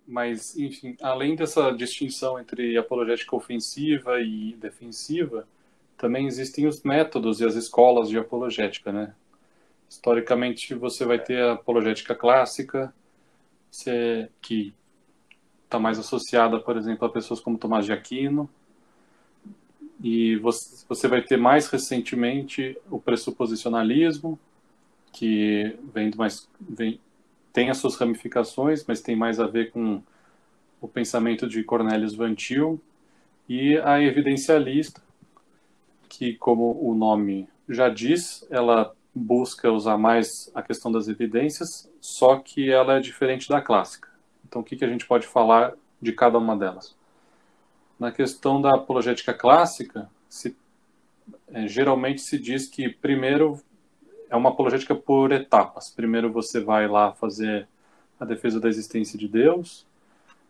Mas, enfim, além dessa distinção entre apologética ofensiva e defensiva, também existem os métodos e as escolas de apologética, né? Historicamente, você vai ter a apologética clássica, que está mais associada, por exemplo, a pessoas como Tomás de Aquino, e você vai ter mais recentemente o pressuposicionalismo, que tem as suas ramificações, mas tem mais a ver com o pensamento de Cornelius Van Til, e a evidencialista, que, como o nome já diz, ela busca usar mais a questão das evidências, só que ela é diferente da clássica. Então, o que a gente pode falar de cada uma delas? Na questão da apologética clássica, geralmente se diz que primeiro é uma apologética por etapas. Primeiro você vai lá fazer a defesa da existência de Deus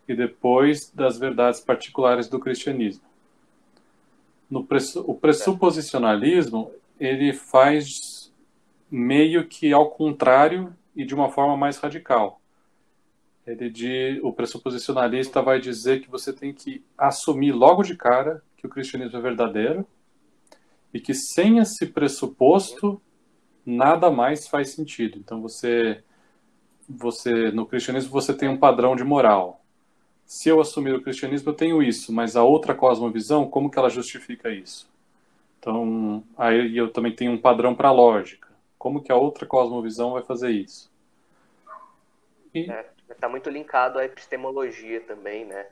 e depois das verdades particulares do cristianismo. O pressuposicionalismo, ele faz meio que ao contrário e de uma forma mais radical. O pressuposicionalista vai dizer que você tem que assumir logo de cara que o cristianismo é verdadeiro e que sem esse pressuposto nada mais faz sentido. Então no cristianismo você tem um padrão de moral. Se eu assumir o cristianismo eu tenho isso, mas a outra cosmovisão, como que ela justifica isso? Então, aí eu também tenho um padrão para a lógica. Como que a outra cosmovisão vai fazer isso? Está muito linkado à epistemologia também, né?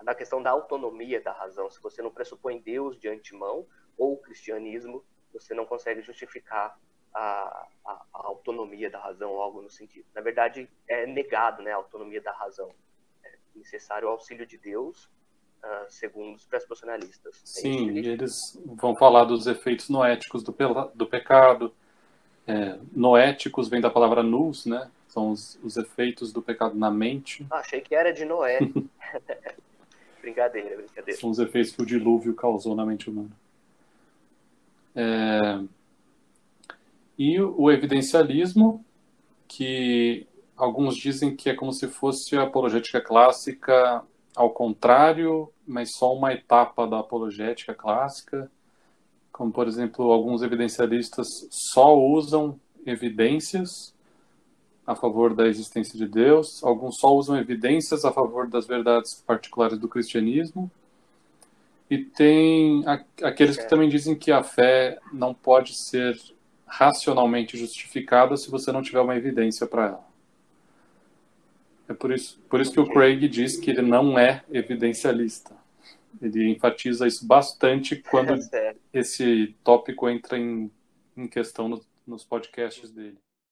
Na questão da autonomia da razão. Se você não pressupõe Deus de antemão, ou o cristianismo, você não consegue justificar a autonomia da razão ou algo no sentido. Na verdade, é negado, né, a autonomia da razão. É necessário o auxílio de Deus, segundo os pressuposicionalistas. Sim, e eles vão falar dos efeitos noéticos do pecado. Noéticos vem da palavra nous, né? São os efeitos do pecado na mente. Achei que era de Noé. Brincadeira. São os efeitos que o dilúvio causou na mente humana. E o evidencialismo, que alguns dizem que é como se fosse a apologética clássica ao contrário, mas só uma etapa da apologética clássica. Como, por exemplo, alguns evidencialistas só usam evidências a favor da existência de Deus, alguns só usam evidências a favor das verdades particulares do cristianismo, e tem aqueles que também dizem que a fé não pode ser racionalmente justificada se você não tiver uma evidência para ela. É por isso que o Craig diz que ele não é evidencialista. Ele enfatiza isso bastante quando esse tópico entra em questão nos podcasts dele.